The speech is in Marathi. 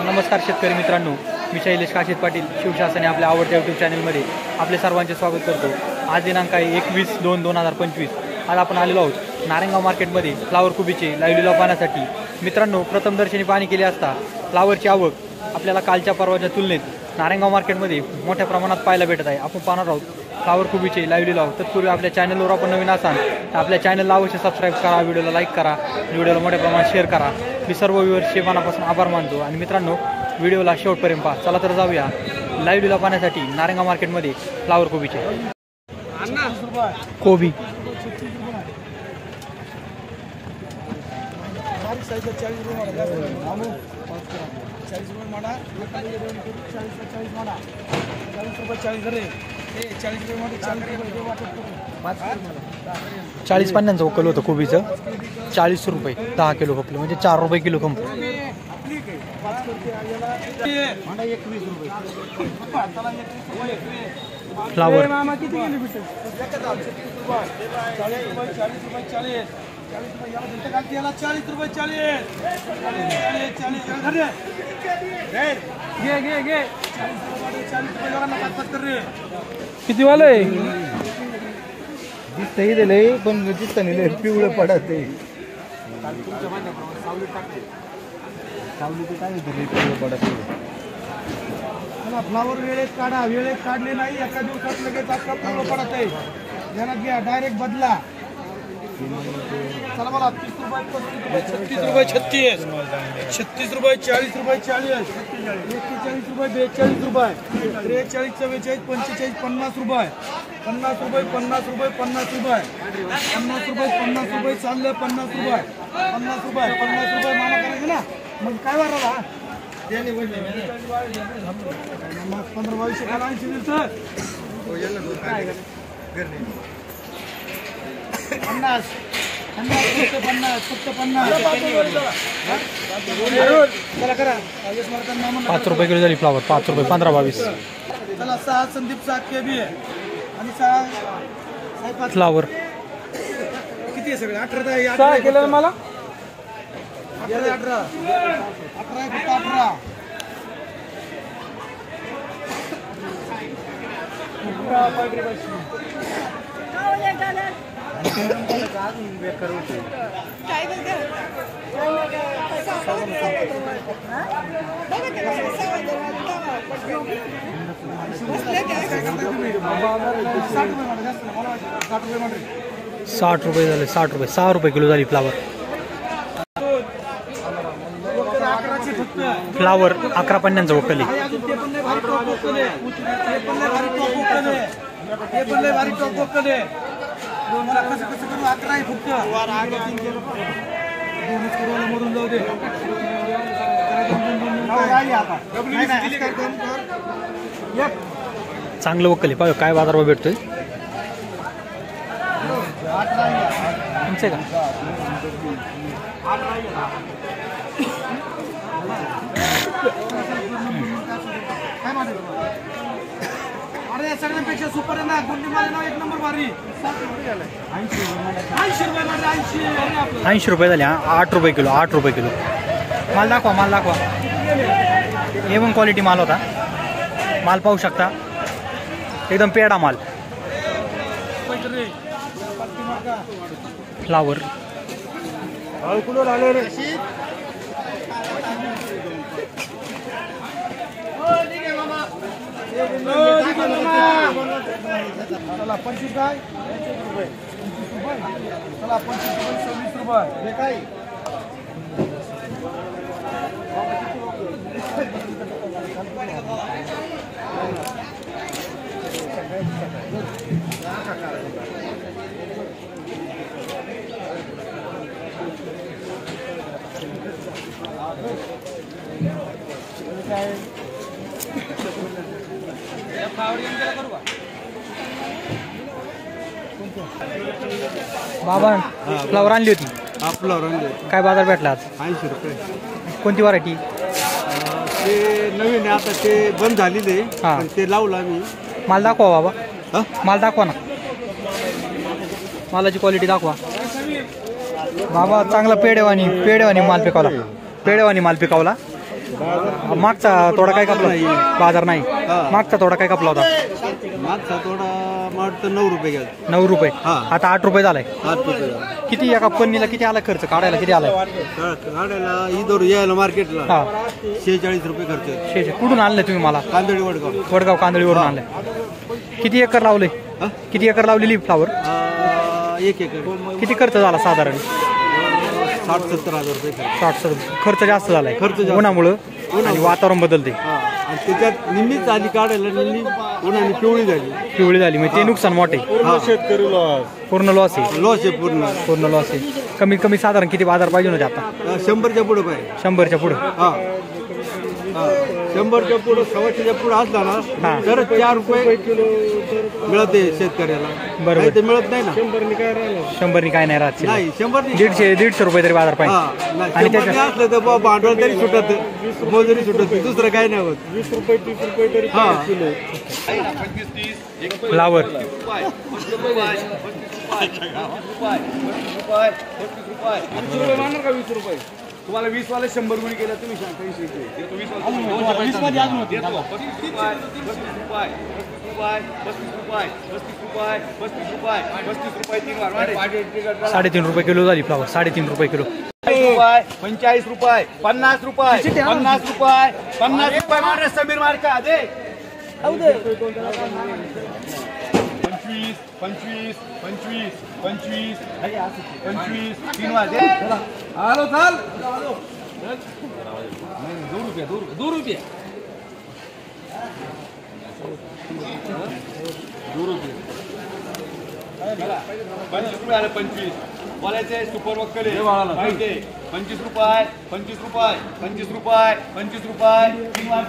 नमस्कार शेतकरी मित्रांनो, मी शैलेश काशीद पाटील शिवशासन आपल्या आवडत्या यूट्यूब चॅनलमध्ये आपले सर्वांचे स्वागत करतो। आज दिनांक आहे 21/2/2025। आज आपण आलेलो आहोत नारायणगाव मार्केटमध्ये फ्लावर कोबीचे लाईव्ह लिलाव पाहण्यासाठी। मित्रांनो, प्रथम दर्शनी पाहणी केली असता फ्लावरची आवक आपल्याला कालच्या परवाच्या तुलनेत नारायणगाव मार्केटमध्ये मोठ्या प्रमाणात पाहायला भेटत आहे। आपण पाहणार आहोत फ्लावर कोबीचे लाईव्ह लिलाव। तत्पूर्वी आपल्या चॅनलवर आपण नवीन असाल तर आपल्या चॅनलला अवश्य सबस्क्राईब करा, व्हिडिओला लाईक करा, व्हिडिओला मोठ्या प्रमाणात शेअर करा। मी सर्व व्ह्यूअर्सचे मनापासून आभार मानतो। आणि मित्रांनो, व्हिडिओला शेवटपर्यंत पहा। चला तर जाऊया लाईव्ह लिलाव पाहण्यासाठी नारायणगाव मार्केटमध्ये फ्लावर कोबीचे। कोबी ₹40 पन्न्यांचं वकल होतं कोबीचं, ₹40 10 किलो खपलं म्हणजे ₹4 किलो खंप। फ्लावर किती वाले दिसतही दिले पण दिसतं नाही, पिवळं पडत ते सावली काय होतं, पिवळं पडत फ्लावर वेळेत काढा, वेळेत काढले नाही एका दिवसात लगेच आता पिवळं पडत आहे। जरा घ्या, डायरेक्ट बदला। चला मला ₹30, ₹35, ₹36, ₹36, ₹40, ₹41, ₹42, ₹43, ₹44, ₹45, ₹50, ₹50 चाललं, ₹50 मामा करायचं ना, मग काय वाढला? 15-22 काला 80 दिलं 5 किलो झाली फ्लावर। ₹5 15-22। चला 6 संदीप 7 केबी आणि 6 फ्लावर किती आहे सगळे? 18 केलं मला 18 ₹60 झाले। ₹6 किलो झाली फ्लावर। फ्लावर 11 पन्न्यांचं वकल आहे। चांगलं वकल आहे, पाहू काय बाजारभाव भेटतोय तुमचे का? अरे सगळ्यांपेक्षा सुपर आहे ना, गुंडी माल ना, 1 नंबर भारी। ₹80 झाले। ₹8 किलो, ₹8 किलो। माल दाखवा। A1 क्वालिटी माल होता। माल पाहू शकता, एकदम पेडा माल। फ्लावर चला 25 काय? चला 25, ₹26 हे काय? बाबा फ्लावर आणली होती। फ्लावर आणली। काय बाजार भेटला आज? ₹80। कोणती व्हरायटी? ते नवीन आहे, आता ते बंद झालेले, पण ते लावलं आम्ही। माल दाखवा बाबा, माल दाखवा ना, मालाची क्वालिटी दाखवा बाबा। चांगला पेडेवानी माल पिकवला, मागचा तोडा काय कापला? बाजार नाही. मागचा तोडा काय कापला होता? मागचा थोडा वाटतं 9 रुपये घ्या. 9 रुपये. आता 8 रुपये झालाय. 8 रुपये. किती एका पन्नीला किती आला खर्च? काढायला किती आलाय? गाड्याला इथं यायला मार्केटला हा 46 रुपये खर्च. शेष कुठून आणले तुम्ही? मला कांदळी वडगाव. वडगाव कांदळीवरून आणले. किती एकर लावले? किती एकर लावलेली फ्लावर? 1 एकर. किती खर्च झाला साधारण? 60-70 हजार रुपये खर्च. 60 खर्च जास्त झालाय. खर्च जास्त. उन्हामुळं आणि वातावरण बदलते. आणि त्याच्यात निम्मीच आली काढायला, निम्मी उन्हाने पिवळी झाली. पिवळी झाली म्हणजे ते नुकसान मोठे. शेतकरी पूर्ण लॉस आहे. लॉस आहे पूर्ण लॉस आहे. कमीत कमी साधारण किती बाजार पाहिजे होते आता? 100च्या पुढे पाहिजे. 100च्या पुढे. 100च्या पुढे 100च्या पुढे असला ना तर 4 रुपये किलो मिळते शेतकऱ्याला. बरोबर. ते मिळत नाही ना. 100 काय नाही राहत. नाही 100 150 रुपये तरी बाजार पाहिजे. आणि त्याच्या असलं तर भांडवल तरी सुटत, मजुरी सुटत, दुसरं काय नाही होत. 20 रुपये 30 रुपये तरी किलो. फ्लावर तुम्हाला 20 वाले 100 गुणी केलं तुम्ही सांगता 3.5 रुपये किलो झाली फ्लावर. 3.5 रुपये किलो. 45 रुपये 50 रुपये 50 रुपये 50 रुपये मार समीर मार्का दे 25 3 वाजे आलो चाल 2 रुपये 25 रुपये आले. 25 बोलायचे सुपर वक्कले 25 रुपये 25 रुपये 25 रुपये 25 रुपये 3 वार